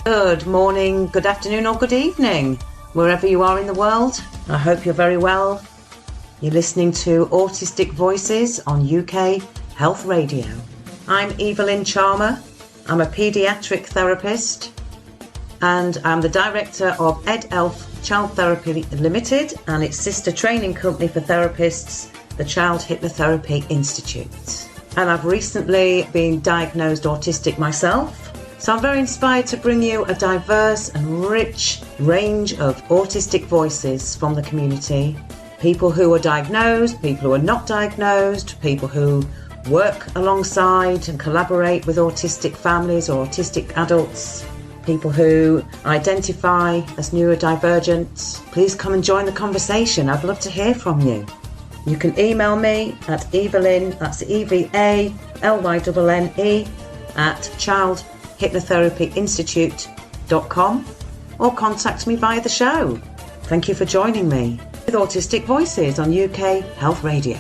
Good morning, good afternoon, or good evening, wherever you are in the world. I hope you're very well. You're listening to Autistic Voices on UK Health Radio. I'm Evalynne Charmer. I'm a paediatric therapist and I'm the director of EdElf Child Therapy Limited and its sister training company for therapists, the Child Hypnotherapy Institute. And I've recently been diagnosed autistic myself. So I'm very inspired to bring you a diverse and rich range of autistic voices from the community. People who are diagnosed, people who are not diagnosed, people who work alongside and collaborate with autistic families or autistic adults, people who identify as neurodivergent. Please come and join the conversation. I'd love to hear from you. You can email me at Evalynne, that's EVALYNNE, at childhypnotherapyinstitute.com or contact me via the show. Thank you for joining me with Autistic Voices on UK Health Radio.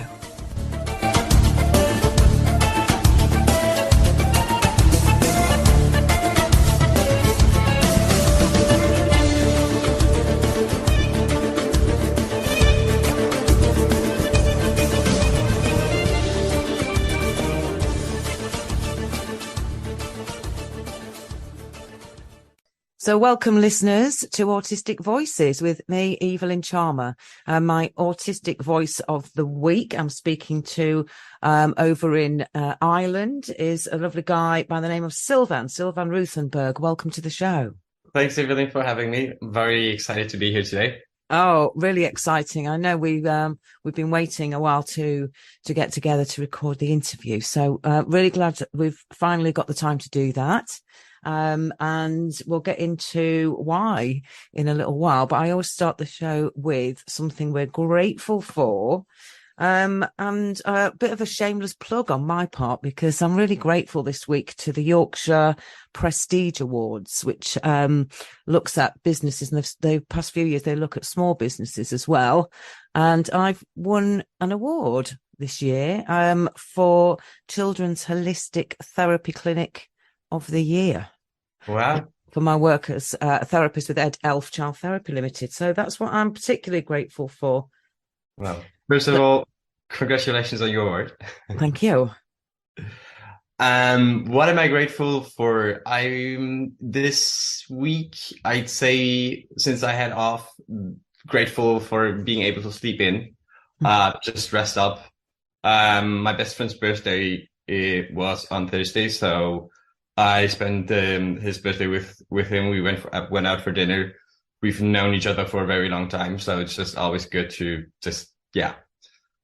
So welcome listeners to Autistic Voices with me, Evalynne Charmer. My autistic voice of the week I'm speaking to over in Ireland is a lovely guy by the name of Silvan Ruthenberg. Welcome to the show. Thanks, Evalynne, for having me. I'm very excited to be here today. Oh, really exciting. I know we've been waiting a while to get together to record the interview. So really glad that we've finally got the time to do that. And we'll get into why in a little while, but I always start the show with something we're grateful for. And a bit of a shameless plug on my part, because I'm really grateful this week to the Yorkshire Prestige Awards, which looks at businesses, and the past few years they look at small businesses as well. And I've won an award this year for Children's Holistic Therapy Clinic of the Year. Wow. For my work as a therapist with EdElf Child Therapy Limited. So that's what I'm particularly grateful for. Well, first of all, congratulations on your award. Thank you. What am I grateful for? This week, I'd say, since I had off, grateful for being able to sleep in, just rest up. My best friend's birthday, it was on Thursday, so I spent his birthday with him. We went out for dinner. We've known each other for a very long time, so it's just always good to just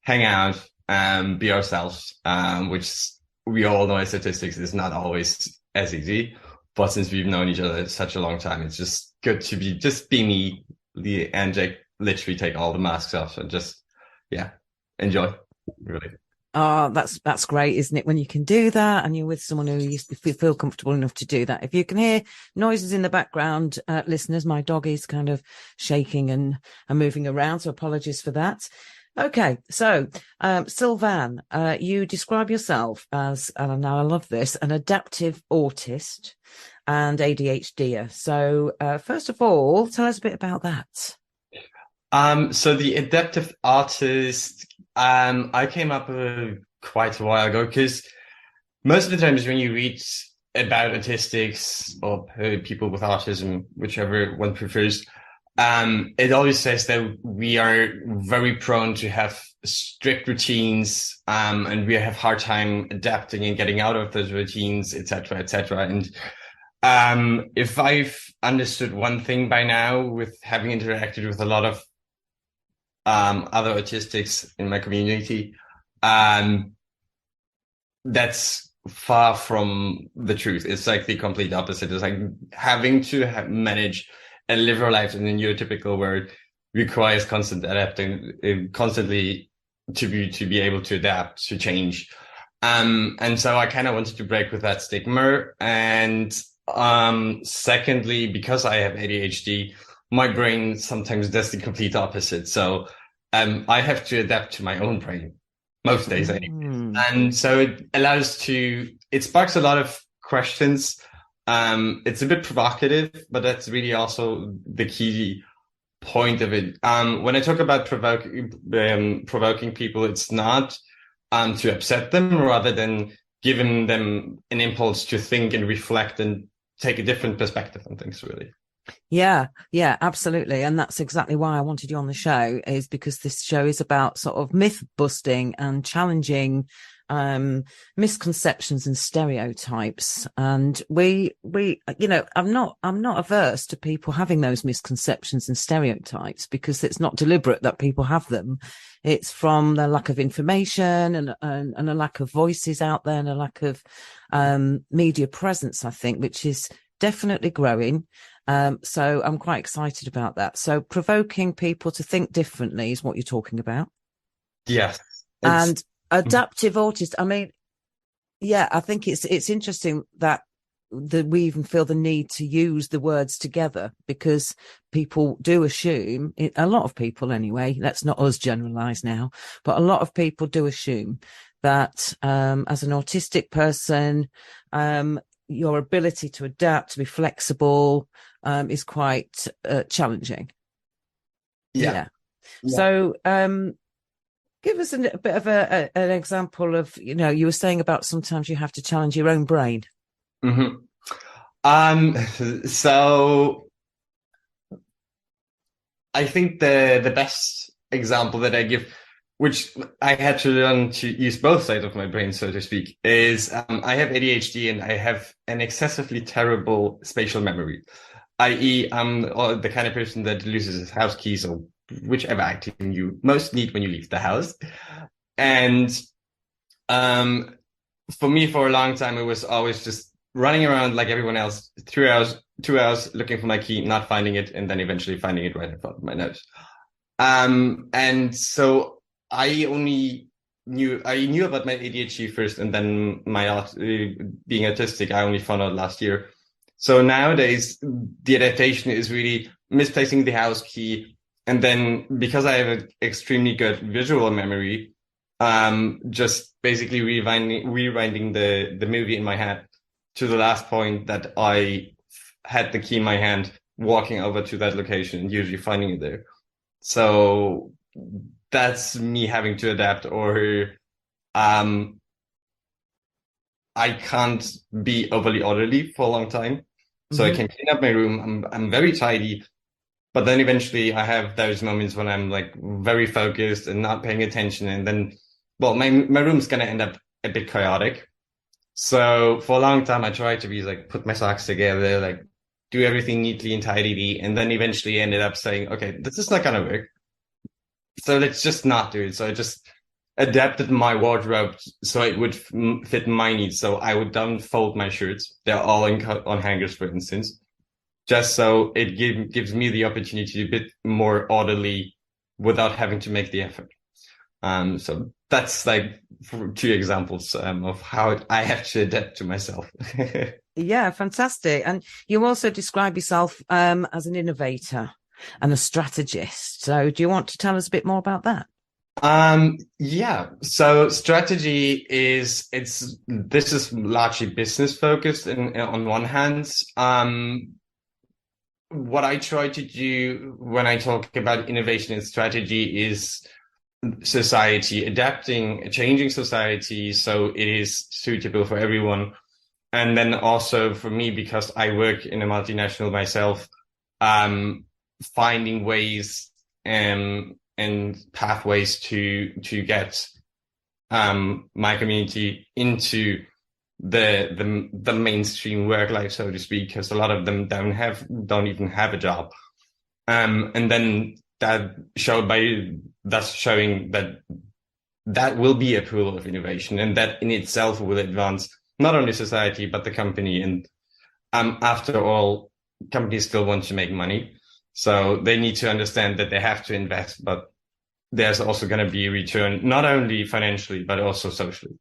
hang out and be ourselves. Which we all know as statistics is not always as easy, but since we've known each other such a long time, it's just good to be me, and literally take all the masks off and just enjoy, really. Oh, that's great, isn't it? When you can do that and you're with someone who you feel comfortable enough to do that. If you can hear noises in the background, listeners, my dog is kind of shaking and moving around. So apologies for that. Okay. So, Silvan, you describe yourself as, and now I love this, an adaptive autist and ADHDer. So, first of all, tell us a bit about that. So the Adaptive Autist, I came up quite a while ago, because most of the times when you read about autistics or people with autism, whichever one prefers, it always says that we are very prone to have strict routines, and we have hard time adapting and getting out of those routines, etc., etc. And if I've understood one thing by now, with having interacted with a lot of other autistics in my community, that's far from the truth. It's like the complete opposite. It's like having to manage and live your life in a neurotypical world requires constant adapting, constantly to be able to adapt to change. And so I kind of wanted to break with that stigma. And secondly, because I have ADHD, my brain sometimes does the complete opposite. So I have to adapt to my own brain most days anyway. And so it sparks a lot of questions It's a bit provocative, but that's really also the key point of it. When I talk about provoking people, it's not to upset them rather than giving them an impulse to think and reflect and take a different perspective on things, really. Yeah, absolutely. And that's exactly why I wanted you on the show, is because this show is about sort of myth busting and challenging misconceptions and stereotypes. And we, I'm not averse to people having those misconceptions and stereotypes, because it's not deliberate that people have them. It's from the lack of information and a lack of voices out there, and a lack of media presence, I think, which is definitely growing. So I'm quite excited about that. So provoking people to think differently is what you're talking about. Yes. And adaptive autist, I mean, yeah, I think it's interesting that we even feel the need to use the words together, because people do assume, a lot of people anyway, let's not us generalize now, but a lot of people do assume that as an autistic person, your ability to adapt, to be flexible, is quite challenging. Yeah. So give us a bit of an example of, you were saying about sometimes you have to challenge your own brain. So I think the best example that I give, which I had to learn to use both sides of my brain, so to speak, is I have ADHD and I have an excessively terrible spatial memory, i.e. I'm the kind of person that loses his house keys or whichever item you most need when you leave the house. And for me, for a long time, it was always just running around like everyone else, 2 hours looking for my key, not finding it, and then eventually finding it right in front of my nose. And so I knew about my ADHD first, and then my being autistic, I only found out last year. So nowadays, the adaptation is really misplacing the house key, and then because I have an extremely good visual memory, just basically rewinding the movie in my head to the last point that I had the key in my hand, walking over to that location and usually finding it there. So that's me having to adapt, or I can't be overly orderly for a long time. So I can clean up my room. I'm very tidy, but then eventually I have those moments when I'm like very focused and not paying attention, and then, well, my room's gonna end up a bit chaotic. So for a long time I tried to be like, put my socks together, like do everything neatly and tidily, and then eventually ended up saying, okay, this is not gonna work. So let's just not do it. So I just adapted my wardrobe so it would fit my needs. So I would downfold my shirts. They're all on hangers, for instance, just so it gives me the opportunity to be a bit more orderly without having to make the effort. So that's like two examples of how I have to adapt to myself. Yeah, fantastic. And you also describe yourself as an innovator and a strategist. So do you want to tell us a bit more about that? Yeah. So strategy this is largely business focused on one hand. What I try to do when I talk about innovation and strategy is society, adapting, changing society so it is suitable for everyone. And then also for me, because I work in a multinational myself, finding ways and pathways to get my community into the mainstream work life, so to speak, because a lot of them don't even have a job. And then that's showing that will be a pool of innovation, and that in itself will advance not only society but the company. And after all, companies still want to make money, so they need to understand that they have to invest, but there's also going to be a return, not only financially but also socially.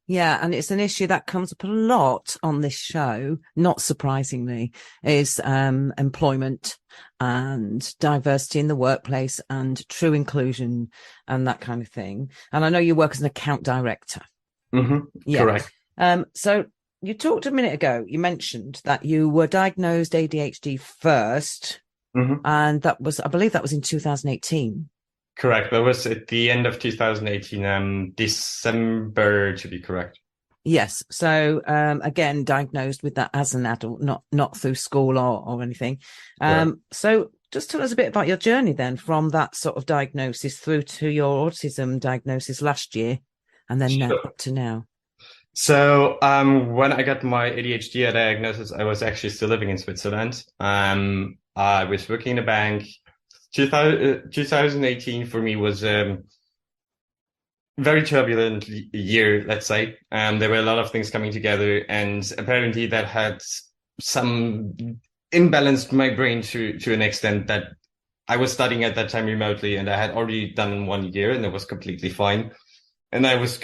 Yeah, and it's an issue that comes up a lot on this show, not surprisingly, is employment and diversity in the workplace and true inclusion and that kind of thing. And I know you work as an account director. Yeah. Correct. So you talked a minute ago, you mentioned that you were diagnosed ADHD first, and that was, I believe that was in 2018. Correct. That was at the end of 2018, December to be correct. Yes. So again, diagnosed with that as an adult, not through school or anything. So just tell us a bit about your journey then, from that sort of diagnosis through to your autism diagnosis last year, and then now, up to now. So when I got my ADHD diagnosis, I was actually still living in Switzerland. I was working in a bank. 2018 for me was very turbulent year, let's say. There were a lot of things coming together, and apparently that had some imbalanced my brain to an extent that I was studying at that time remotely, and I had already done 1 year, and it was completely fine. And I was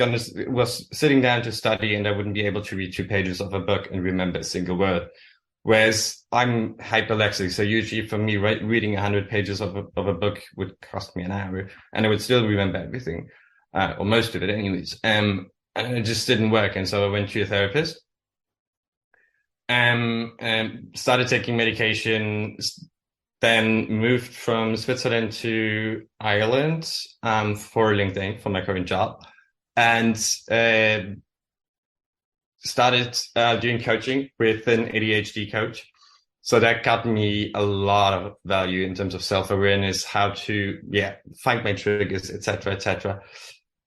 sitting down to study, and I wouldn't be able to read 2 pages of a book and remember a single word. Whereas I'm hyperlexic, so usually for me, reading 100 pages of a book would cost me an hour, and I would still remember everything. Or most of it anyways. And it just didn't work. And so I went to a therapist, started taking medication, then moved from Switzerland to Ireland, for LinkedIn, for my current job, and, started, doing coaching with an ADHD coach. So that got me a lot of value in terms of self-awareness, how to, find my triggers, etc., etc.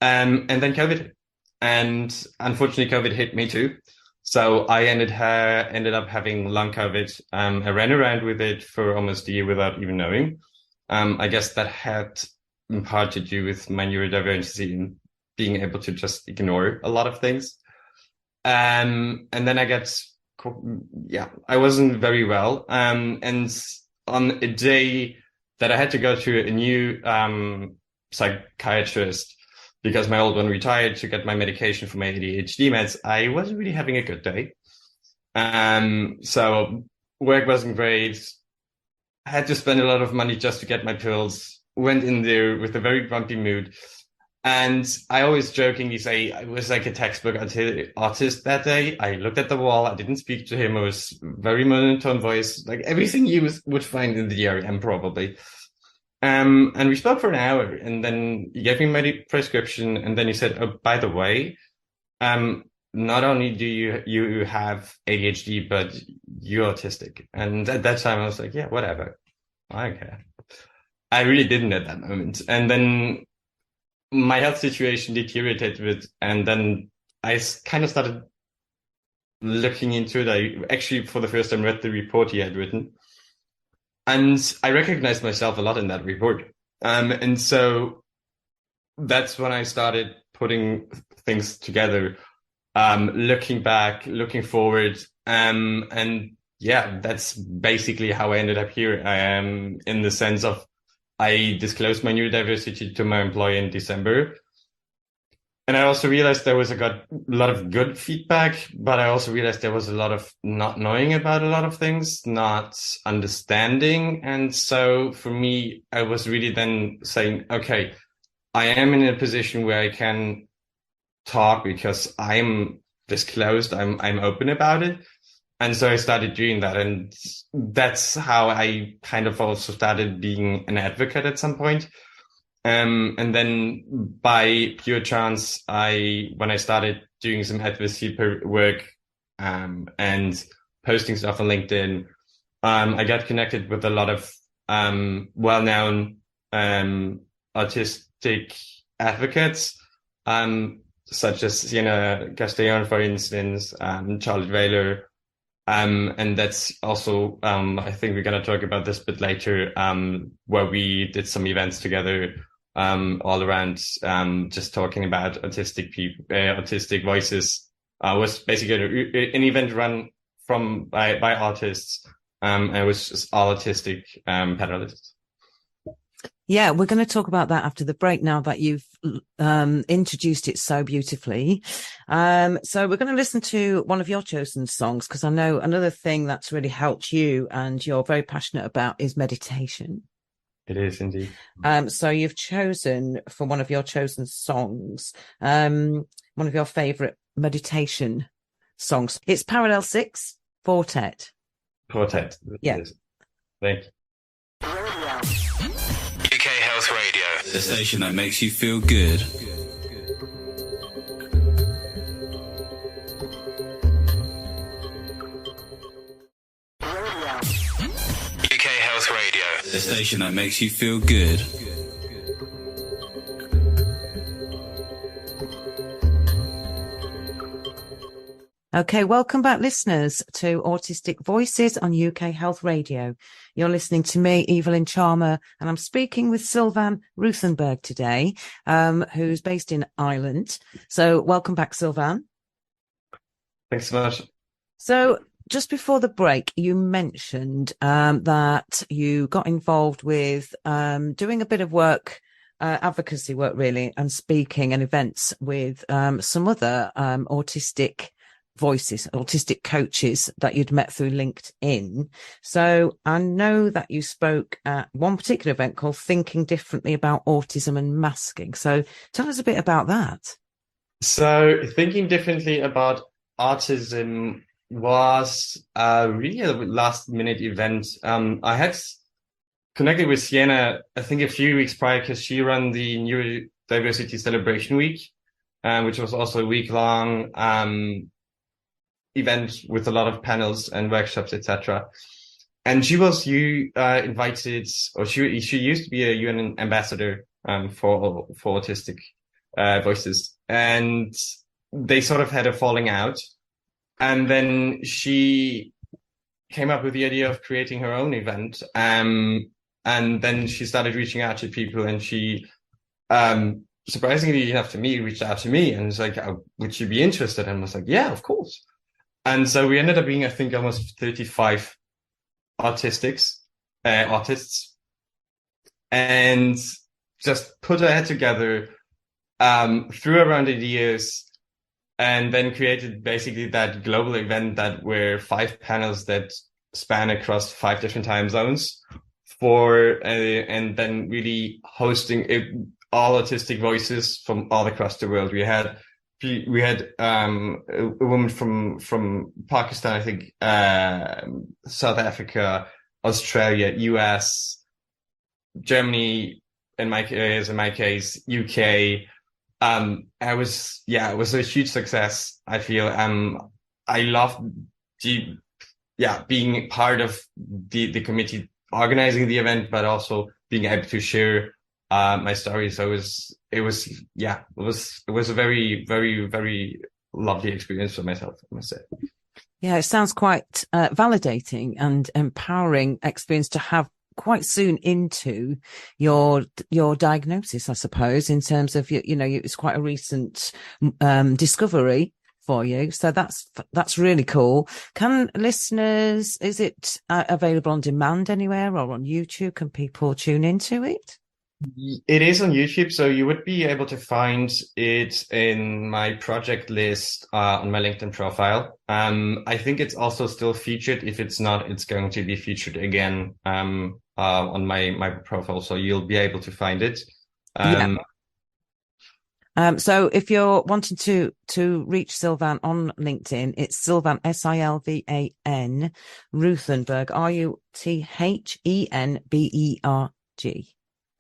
And then COVID hit. And unfortunately, COVID hit me too. So I ended up having long COVID. I ran around with it for almost a year without even knowing. I guess that had in part to do with my neurodivergence and being able to just ignore a lot of things. And then I wasn't very well. And on a day that I had to go to a new psychiatrist, because my old one retired, to get my medication for my ADHD meds, I wasn't really having a good day. So work wasn't great. I had to spend a lot of money just to get my pills. Went in there with a very grumpy mood. And I always jokingly say I was like a textbook autist that day. I looked at the wall. I didn't speak to him. It was very monotone voice, like everything you would find in the DRM probably. And we spoke for an hour, and then he gave me my prescription, and then he said, "Oh, by the way, not only do you have ADHD, but you're autistic." And at that time, I was like, "Yeah, whatever, I don't care." I really didn't at that moment, and then my health situation deteriorated, and then I kind of started looking into it. I actually, for the first time, read the report he had written. And I recognized myself a lot in that report. And so that's when I started putting things together, looking back, looking forward. And that's basically how I ended up here. I am, in the sense of, I disclosed my neurodiversity to my employer in December. And I also realized got a lot of good feedback, but I also realized there was a lot of not knowing about a lot of things, not understanding. And so for me, I was really then saying, okay, I am in a position where I can talk because I'm disclosed, I'm open about it. And so I started doing that. And that's how I kind of also started being an advocate at some point. And then by pure chance, when I started doing some advocacy work, and posting stuff on LinkedIn, I got connected with a lot of, well-known, autistic advocates, such as Sienna Castellon, for instance, Charlotte Whaler. And that's also, I think we're going to talk about this a bit later, where we did some events together, all around, just talking about autistic people, autistic voices. Was basically an event run by artists, and it was just all autistic, panelists. Yeah, we're going to talk about that after the break, now that you've introduced it so beautifully. So we're going to listen to one of your chosen songs, because I know another thing that's really helped you and you're very passionate about is meditation. It is indeed. So you've chosen, for one of your chosen songs, one of your favorite meditation songs. It's Parallel 6 Quartet. Quartet. Yeah. Thank you. UK Health Radio, the station that makes you feel good. UK Health Radio, the station that makes you feel good. Okay, welcome back, listeners, to Autistic Voices on UK Health Radio. You're listening to me, Evalynne Charmer, and I'm speaking with Silvan Ruthenberg today, who's based in Ireland. So welcome back, Silvan. Thanks so much. So just before the break, you mentioned that you got involved with doing a bit of work, advocacy work really, and speaking and events with some other autistic voices, autistic coaches that you'd met through LinkedIn. So I know that you spoke at one particular event called Thinking Differently About Autism and Masking. So tell us a bit about that. So Thinking Differently About Autism was really a last minute event. I had connected with Sienna, I think a few weeks prior, because she ran the Neurodiversity Celebration Week, which was also a week-long event with a lot of panels and workshops, etc. And she was invited, or she used to be a UN ambassador for autistic voices, and they sort of had a falling out. And then she came up with the idea of creating her own event, and then she started reaching out to people, and she surprisingly enough to me reached out to me and was like, would you be interested? And I was like, yeah, of course. And so we ended up being, I think, almost 35 autists, and just put our head together, threw around ideas, and then created basically that global event that were 5 panels that span across 5 different time zones and then really hosting all autistic voices from all across the world. We had a woman from Pakistan, I think, South Africa, Australia, US, Germany, in my case, UK. It was a huge success. I feel, I loved being part of the committee organizing the event, but also being able to share my story. So it was a very, very, very lovely experience for myself, I must say. Yeah, it sounds quite validating and empowering experience to have quite soon into your diagnosis, I suppose, in terms of, it's quite a recent discovery for you. So that's really cool. Can listeners, is it available on demand anywhere or on YouTube? Can people tune into it? It is on YouTube, so you would be able to find it in my project list on my LinkedIn profile. I think it's also still featured. If it's not, it's going to be featured again on my profile, so you'll be able to find it. So if you're wanting to reach Silvan on LinkedIn, it's Silvan, Silvan, Ruthenberg, Ruthenberg.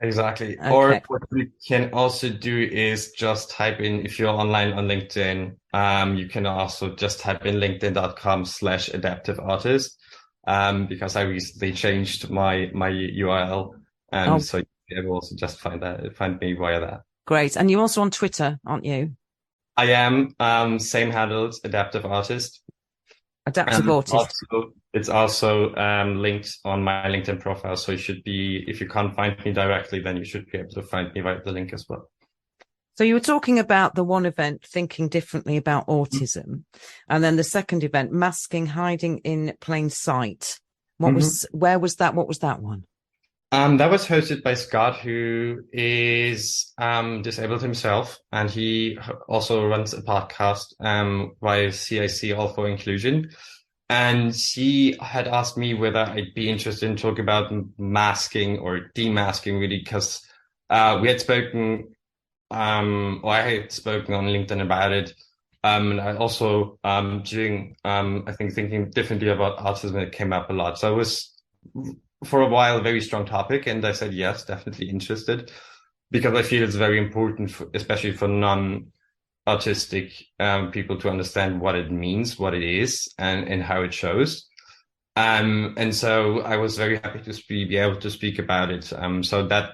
Exactly. Okay. Or what you can also do is just type in, if you're online on LinkedIn, you can also just type in linkedin.com/Adaptive Autist, because I recently changed my URL. So you'll be able to just find me via that. Great. And you're also on Twitter, aren't you? I am, same handles, Adaptive Autist. Adaptive Autist. It's also linked on my LinkedIn profile. So if you can't find me directly, then you should be able to find me via the link as well. So you were talking about the one event, Thinking Differently About Autism, and then the second event, Masking, Hiding in Plain Sight. Where was that? What was that one? That was hosted by Scott, who is disabled himself, and he also runs a podcast via CIC, All for Inclusion. And he had asked me whether I'd be interested in talking about masking or demasking, really, because we had spoken, or I had spoken on LinkedIn about it, And I also, during, I think thinking differently about autism, it came up a lot. So it was for a while a very strong topic. And I said, yes, definitely interested, because I feel it's very important, especially for non-autistic people, to understand what it means, what it is, and how it shows. And so I was very happy to be able to speak about it. So that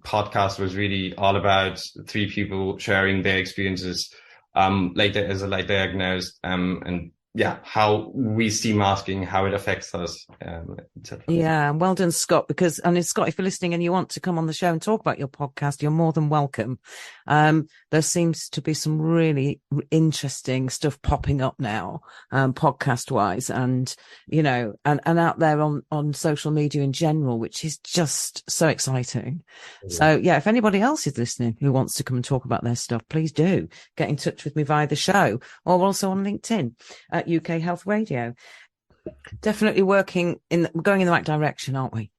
podcast was really all about three people sharing their experiences later as a late diagnosed, and yeah, how we see masking, how it affects us, etc. Yeah, well done, Scott. Because, and Scott, if you're listening and you want to come on the show and talk about your podcast, you're more than welcome. There seems to be some really interesting stuff popping up now, podcast wise, and you know, and out there on social media in general, which is just so exciting. Yeah. So yeah, if anybody else is listening who wants to come and talk about their stuff, please do get in touch with me via the show, or also on LinkedIn at UK Health Radio. Definitely going in the right direction, aren't we?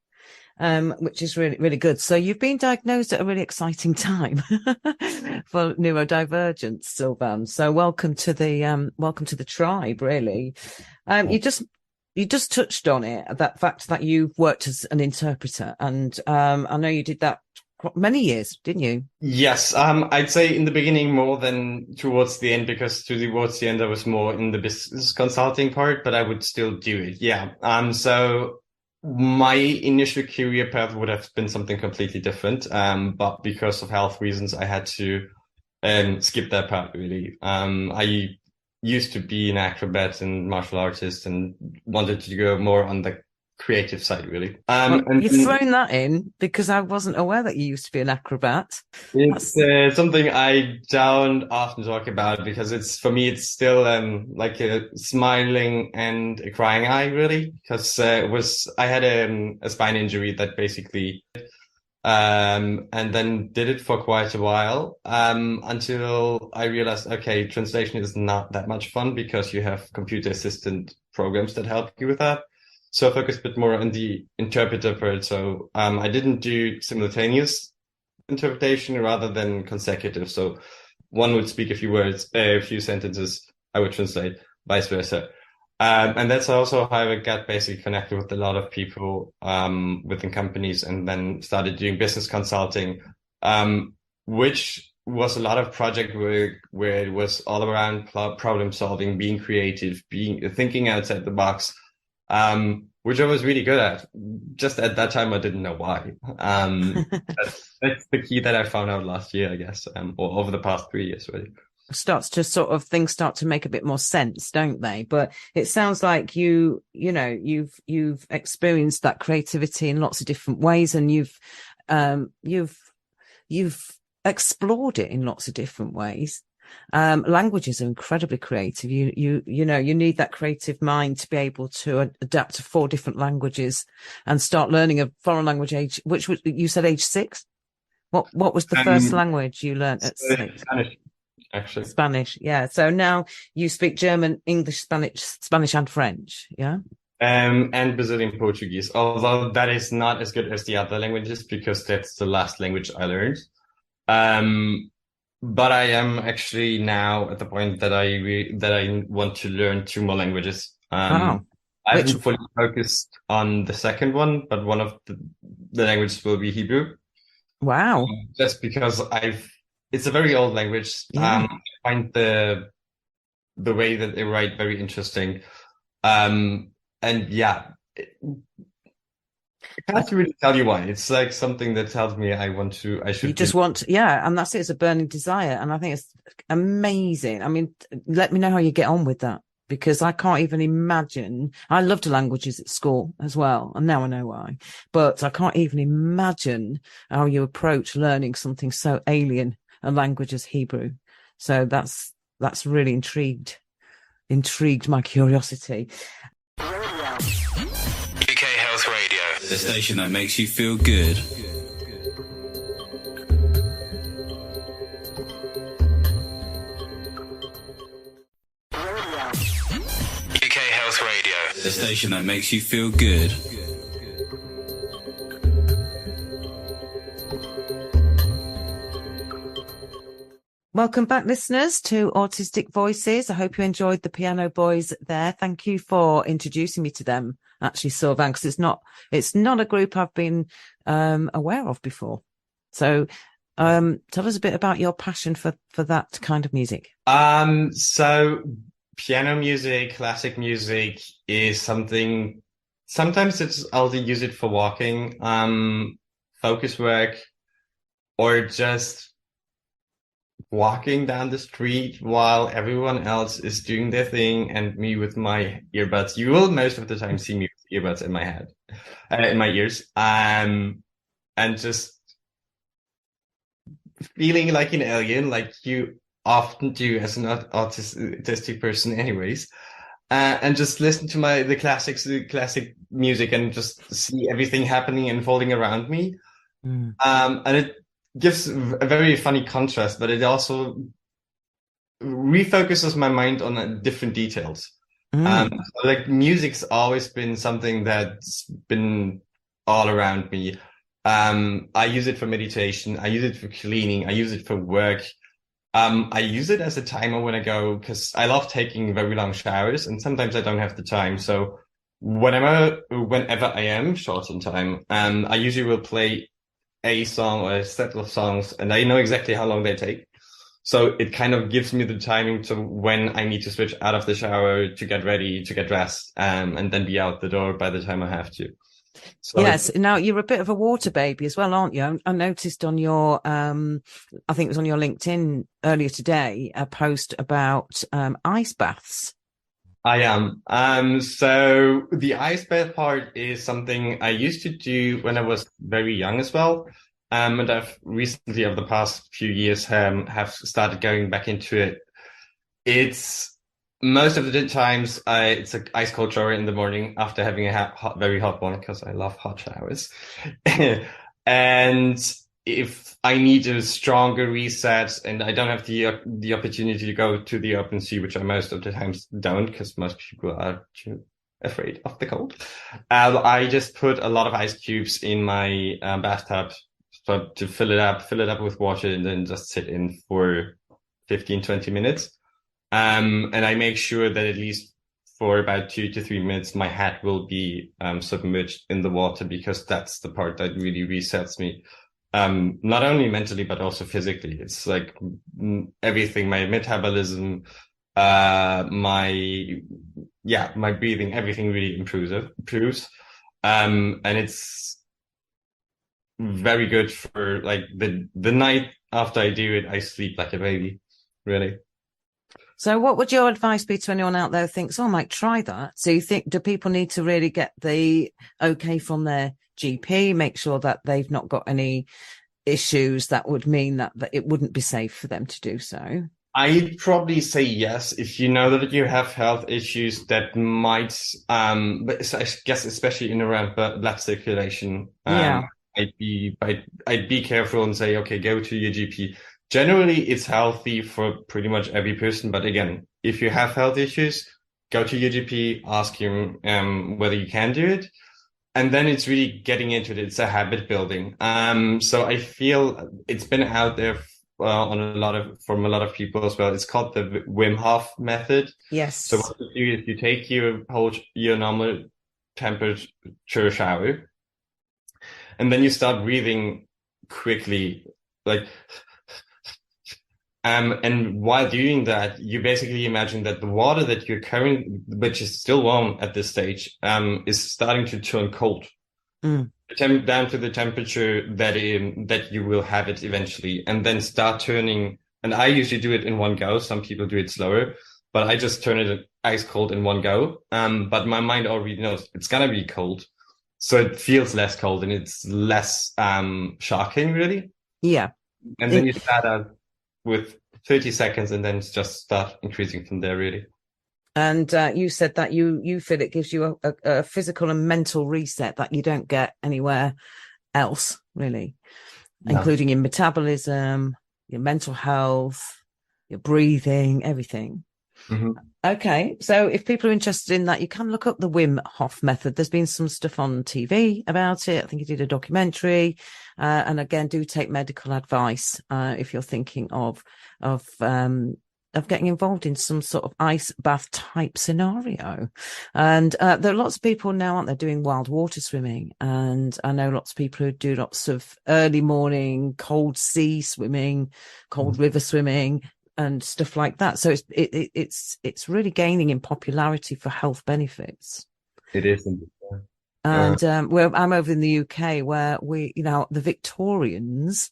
Which is really, really good. So you've been diagnosed at a really exciting time for neurodivergence, Silvan. So welcome to the tribe, really. You just touched on it, that fact that you worked as an interpreter, and I know you did that many years, didn't you? Yes, I'd say in the beginning more than towards the end, because towards the end I was more in the business consulting part, but I would still do it. Yeah. So my initial career path would have been something completely different. But because of health reasons, I had to skip that part, really. I used to be an acrobat and martial artist and wanted to go more on the creative side, really. You've thrown that in, because I wasn't aware that you used to be an acrobat. It's something I don't often talk about, because for me it's still like a smiling and a crying eye, really, because I had a spine injury that basically and then did it for quite a while, until I realized, okay, translation is not that much fun, because you have computer assistant programs that help you with that. So I focused a bit more on the interpreter part. So I didn't do simultaneous interpretation rather than consecutive. So one would speak a few words, a few sentences, I would translate, vice versa. And that's also how I got basically connected with a lot of people within companies, and then started doing business consulting, which was a lot of project work where it was all around problem solving, being creative, thinking outside the box. Which I was really good at. Just at that time, I didn't know why. That's the key that I found out last year, I guess, or over the past 3 years, really. Things start to make a bit more sense, don't they? But it sounds like you've experienced that creativity in lots of different ways, and you've explored it in lots of different ways. Languages are incredibly creative. You need that creative mind to be able to adapt to 4 different languages and start learning a foreign language age, which was, you said age 6? What was the first language you learned at 6? Spanish, actually. Spanish, yeah. So now you speak German, English, Spanish and French, yeah? And Brazilian Portuguese, although that is not as good as the other languages, because that's the last language I learned. But I am actually now at the point that I want to learn 2 more languages. I haven't fully focused on the second one, but one of the languages will be Hebrew. Wow! Just because it's a very old language. Yeah. I find the way that they write very interesting. And yeah. I can't really tell you why. It's like something that tells me yeah, and that's it. It's a burning desire, and I think it's amazing. I mean, let me know how you get on with that, because I can't even imagine. I loved languages at school as well, and now I know why. But I can't even imagine how you approach learning something so alien a language as Hebrew. So that's really intrigued my curiosity. UK Health Radio, the station that makes you feel good. UK Health Radio, the station that makes you feel good. Welcome back, listeners, to Autistic Voices. I hope you enjoyed the Piano Boys there. Thank you for introducing me to them, actually, Silvan, because it's not a group I've been aware of before. So tell us a bit about your passion for that kind of music. So piano music, classic music is something, sometimes I'll use it for walking, focus work, or just walking down the street while everyone else is doing their thing and me with my earbuds. You will most of the time see me with earbuds in my head, in my ears, and just feeling like an alien, like you often do as an autistic person anyways, and just listen to the classic music and just see everything happening and unfolding around me. And it gives a very funny contrast, but it also refocuses my mind on different details. Like music's always been something that's been all around me. I use it for meditation. I use it for cleaning. I use it for work. I use it as a timer when I go, because I love taking very long showers and sometimes I don't have the time. So whenever I am short on time, I usually will play a song or a set of songs and I know exactly how long they take. So it kind of gives me the timing to when I need to switch out of the shower to get ready, to get dressed, and then be out the door by the time I have to. So yes. Now you're a bit of a water baby as well, aren't you? I noticed on your, I think it was on your LinkedIn earlier today, a post about ice baths. I am. So the ice bath part is something I used to do when I was very young as well. And I've recently, over the past few years, have started going back into it. It's most of the times it's an ice cold shower in the morning after having a very hot one, because I love hot showers. And if I need a stronger reset and I don't have the opportunity to go to the open sea, which I most of the times don't, because most people are too afraid of the cold, I just put a lot of ice cubes in my bathtub to fill it up with water, and then just sit in for 15-20 minutes. And I make sure that at least for about 2 to 3 minutes, my head will be submerged in the water, because that's the part that really resets me. Not only mentally, but also physically. It's like everything, my metabolism, my breathing, everything really improves. And it's very good for like the night after I do it, I sleep like a baby, really. So what would your advice be to anyone out there who thinks, oh, I might try that? So you think, do people need to really get the okay from their GP, make sure that they've not got any issues that would mean that it wouldn't be safe for them to do so? I'd probably say yes, if you know that you have health issues that might, but I guess especially in around blood circulation, I'd be careful and say, okay, go to your GP. Generally, it's healthy for pretty much every person. But again, if you have health issues, go to your GP, ask him whether you can do it. And then it's really getting into it. It's a habit building. So I feel it's been out there from a lot of people as well. It's called the Wim Hof method. Yes. So what you do is you take your normal temperature shower, and then you start breathing quickly, like. And while doing that, you basically imagine that the water that you're carrying, which is still warm at this stage, is starting to turn cold, down to the temperature that you will have it eventually, and then start turning. And I usually do it in one go. Some people do it slower, but I just turn it ice cold in one go. But my mind already knows it's gonna be cold, so it feels less cold and it's less shocking, really. Yeah. And then you start out with 30 seconds and then just start increasing from there, really. And you said that you feel it gives you a physical and mental reset that you don't get anywhere else, really, including your metabolism, your mental health, your breathing, everything. Mhm. Okay, so if people are interested in that, you can look up the Wim Hof method. There's been some stuff on TV about it. I think he did a documentary, and again, do take medical advice if you're thinking of getting involved in some sort of ice bath type scenario. And there are lots of people now, aren't there, doing wild water swimming, and I know lots of people who do lots of early morning cold sea swimming, cold river swimming, and stuff like that. So it's really gaining in popularity for health benefits. It is. Indeed. And I'm over in the UK, where the Victorians,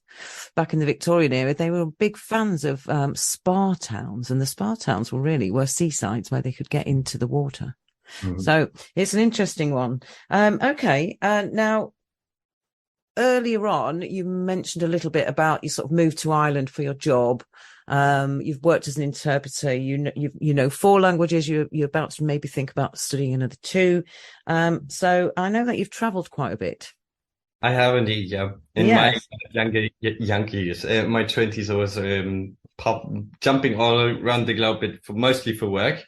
back in the Victorian era, they were big fans of spa towns, and the spa towns were seasides where they could get into the water. So it's an interesting one. Okay, now, earlier on, you mentioned a little bit about you sort of moved to Ireland for your job. You've worked as an interpreter. You know 4 languages. You're about to maybe think about studying another 2. So I know that you've travelled quite a bit. I have indeed, yeah. In my younger years, my 20s, I was jumping all around the globe, mostly for work,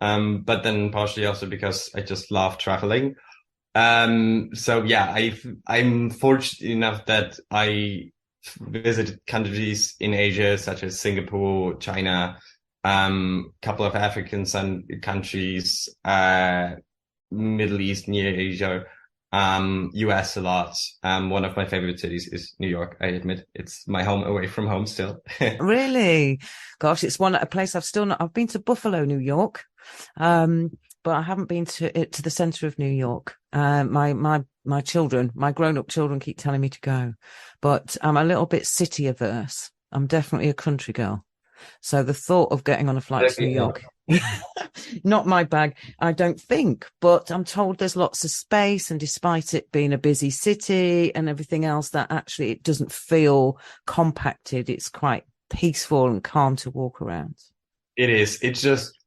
but then partially also because I just love traveling. So yeah, I'm fortunate enough that I visited countries in Asia such as Singapore, China, couple of African countries, Middle East, near Asia, US a lot. One of my favorite cities is New York. I admit it's my home away from home still. Really? Gosh, it's a place I've been to Buffalo, New York. But I haven't been to the center of New York. My children, my grown-up children, keep telling me to go, but I'm a little bit city averse. I'm definitely a country girl. So the thought of getting on a flight to New York, not my bag, I don't think, but I'm told there's lots of space, and despite it being a busy city and everything else, that actually it doesn't feel compacted. It's quite peaceful and calm to walk around. It is. It's just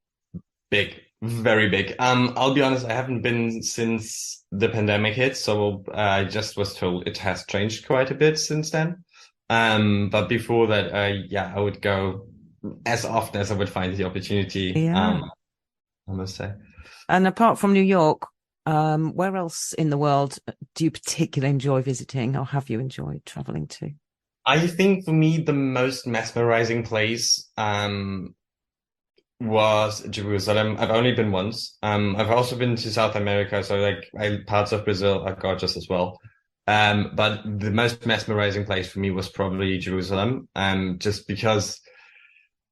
big. Very big. I'll be honest, I haven't been since the pandemic hit, so I just was told it has changed quite a bit since then. But before that, I would go as often as I would find the opportunity. Yeah. I must say. And apart from New York, where else in the world do you particularly enjoy visiting, or have you enjoyed traveling to? I think for me, the most mesmerizing place, was Jerusalem. I've only been once. I've also been to South America, so parts of Brazil are gorgeous as well. But the most mesmerizing place for me was probably Jerusalem. Just because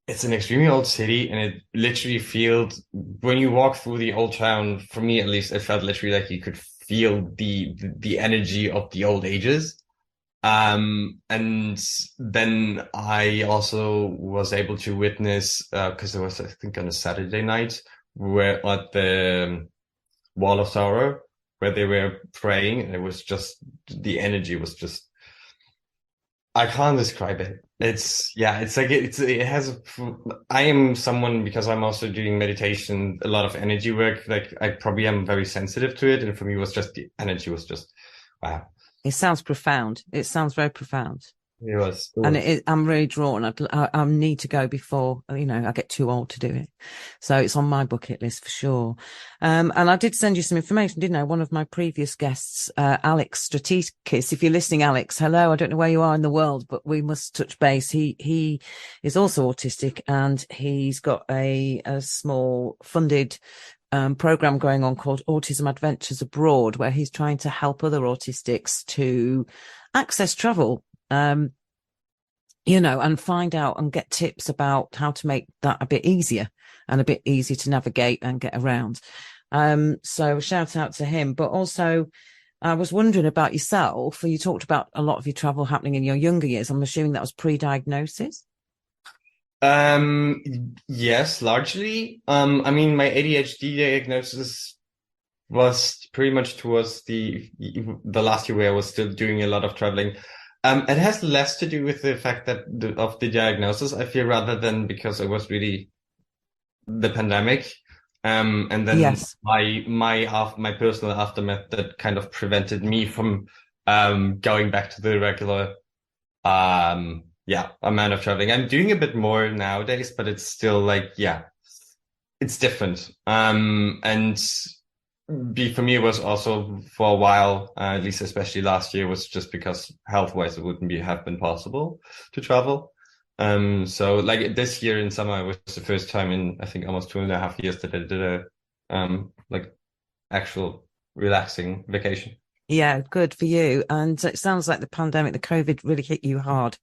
it's an extremely old city, and it literally feels, when you walk through the old town, for me at least, it felt literally like you could feel the energy of the old ages. And then I also was able to witness, because it was, I think, on a Saturday night, where at the Wall of Sorrow, where they were praying, and it was just, the energy was just, I can't describe it. I am someone, because I'm also doing meditation, a lot of energy work, like I probably am very sensitive to it. And for me, the energy was just, wow. It sounds profound. It sounds very profound. It was. And I'm really drawn. I need to go before, I get too old to do it. So it's on my bucket list for sure. And I did send you some information, didn't I? One of my previous guests, Alex Stratikis. If you're listening, Alex, hello. I don't know where you are in the world, but we must touch base. He is also autistic, and he's got a small funded program going on called Autism Adventures Abroad, where he's trying to help other autistics to access travel, and find out and get tips about how to make that a bit easier and a bit easier to navigate and get around. So shout out to him. But also, I was wondering about yourself. You talked about a lot of your travel happening in your younger years. I'm assuming that was pre-diagnosis. Yes, largely. I mean, my ADHD diagnosis was pretty much towards the last year, where I was still doing a lot of traveling. It has less to do with the fact that of the diagnosis, I feel, rather than because it was really the pandemic. And then Yes. my personal aftermath that kind of prevented me from going back to the regular amount of traveling. I'm doing a bit more nowadays, but it's still it's different. And for me, it was also for a while, at least especially last year, was just because health-wise it wouldn't have been possible to travel. So like this year in summer, it was the first time in I think almost 2.5 years that I did a like actual relaxing vacation. Yeah, good for you. And it sounds like the pandemic, the COVID really hit you hard,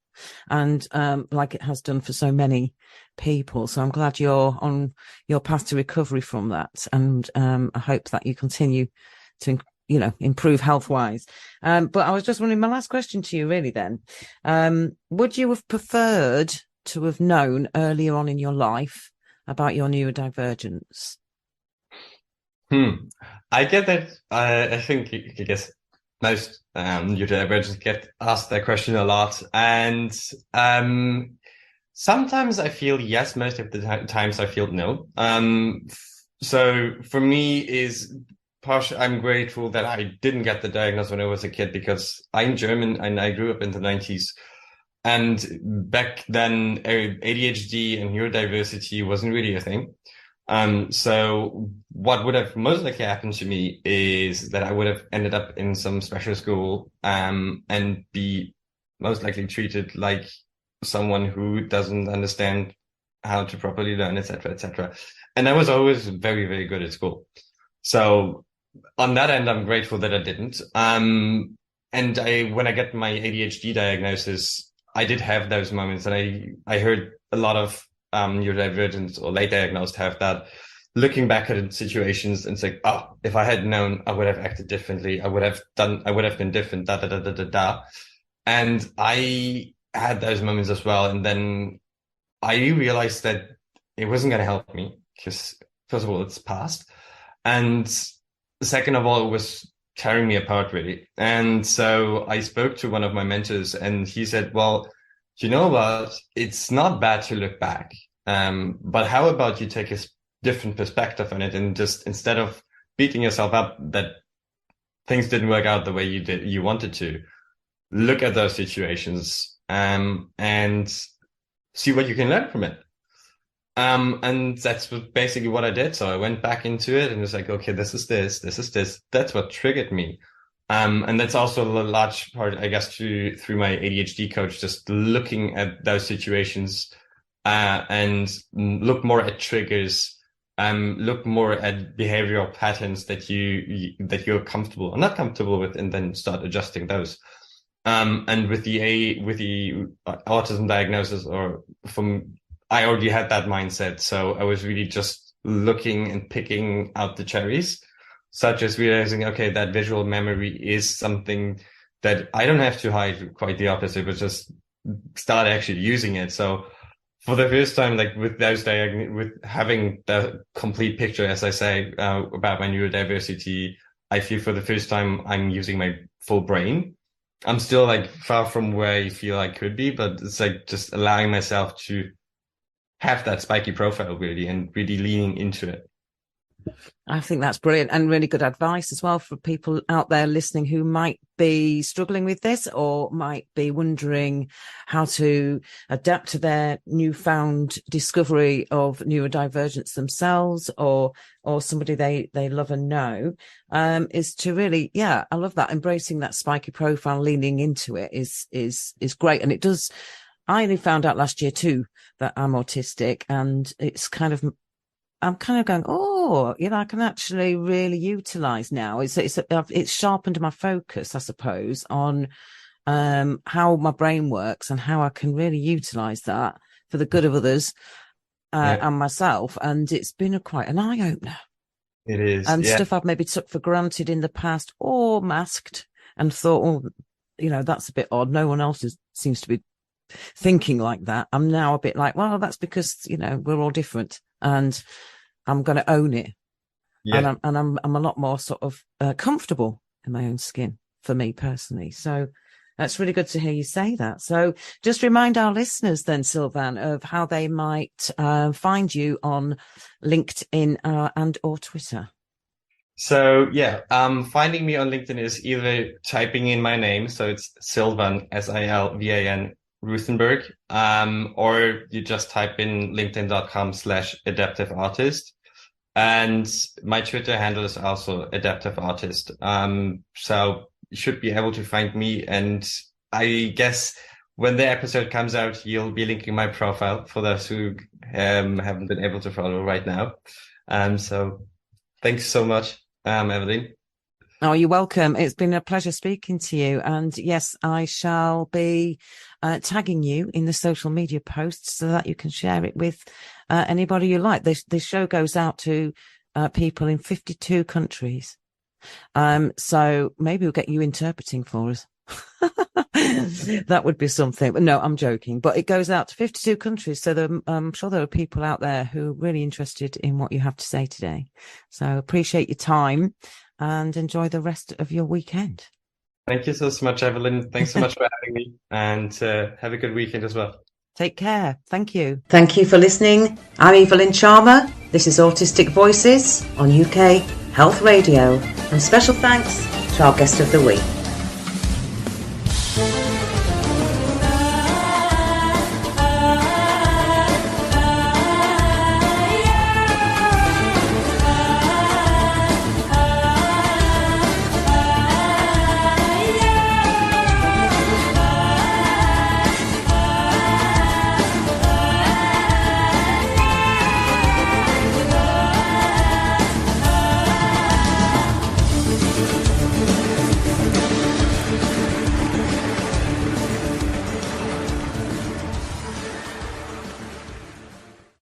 and like it has done for so many people. So I'm glad you're on your path to recovery from that. And I hope that you continue to, improve health wise. But I was just wondering, my last question to you really then, would you have preferred to have known earlier on in your life about your neurodivergence? I get that. I think I guess most neurodivergents get asked that question a lot, and sometimes I feel yes. Most of the times I feel no. So for me is partially I'm grateful that I didn't get the diagnosis when I was a kid because I'm German and I grew up in the 90s. And back then, ADHD and neurodiversity wasn't really a thing. So what would have most likely happened to me is that I would have ended up in some special school, and be most likely treated like someone who doesn't understand how to properly learn, etc., etc. And I was always very, very good at school. So on that end, I'm grateful that I didn't. And when I get my ADHD diagnosis, I did have those moments, and I heard a lot of neurodivergent or late diagnosed have that, looking back at situations and say, oh, if I had known, I would have acted differently. I would have been different, da, da, da, da, da, da. And I had those moments as well. And then I realized that it wasn't going to help me because first of all, it's past. And second of all, it was tearing me apart really. And so I spoke to one of my mentors and he said, well, you know what? It's not bad to look back. But how about you take a different perspective on it and just instead of beating yourself up that things didn't work out the way you wanted to, look at those situations and see what you can learn from it. And that's basically what I did. So I went back into it and was like, okay, this is this. That's what triggered me. And that's also a large part, I guess, through my ADHD coach, just looking at those situations, and look more at triggers, look more at behavioral patterns that you're comfortable or not comfortable with, and then start adjusting those. And with the autism diagnosis, I already had that mindset, so I was really just looking and picking out the cherries, such as realizing, okay, that visual memory is something that I don't have to hide, quite the opposite, but just start actually using it. So for the first time, like with having the complete picture, as I say, about my neurodiversity, I feel for the first time I'm using my full brain. I'm still like far from where I feel I could be, but it's like just allowing myself to have that spiky profile really and really leaning into it. I think that's brilliant and really good advice as well for people out there listening who might be struggling with this or might be wondering how to adapt to their newfound discovery of neurodivergence themselves or somebody they love and know, is to really, I love that. Embracing that spiky profile, leaning into it is great. And it does, I only found out last year too that I'm autistic, and I'm kind of going, I can actually really utilize now. It's sharpened my focus, I suppose, on how my brain works and how I can really utilize that for the good of others and myself. And it's been quite an eye opener. It is, and stuff I've maybe took for granted in the past or masked and thought, that's a bit odd. No one else seems to be thinking like that. I'm now a bit like, well, that's because we're all different, and I'm going to own it. And I'm a lot more sort of comfortable in my own skin, for me personally. So that's really good to hear you say that. So just remind our listeners then, Silvan, of how they might find you on LinkedIn and or Twitter. So finding me on LinkedIn is either typing in my name, so it's Silvan, Silvan Ruthenberg, or you just type in linkedin.com/Adaptive Autist. And my Twitter handle is also Adaptive Autist. So you should be able to find me. And I guess when the episode comes out, you'll be linking my profile for those who haven't been able to follow right now. So thanks so much, Evalynne. Oh, you're welcome. It's been a pleasure speaking to you. And yes, I shall be tagging you in the social media posts so that you can share it with anybody you like. This show goes out to people in 52 countries. So maybe we'll get you interpreting for us. That would be something. No, I'm joking. But it goes out to 52 countries. So I'm sure there are people out there who are really interested in what you have to say today. So appreciate your time. And enjoy the rest of your weekend. Thank you so much, Evalynne. Thanks so much for having me, and have a good weekend as well. Take care. Thank you. Thank you for listening. I'm Evalynne Charmer. This is Autistic Voices on UK Health Radio. And special thanks to our guest of the week.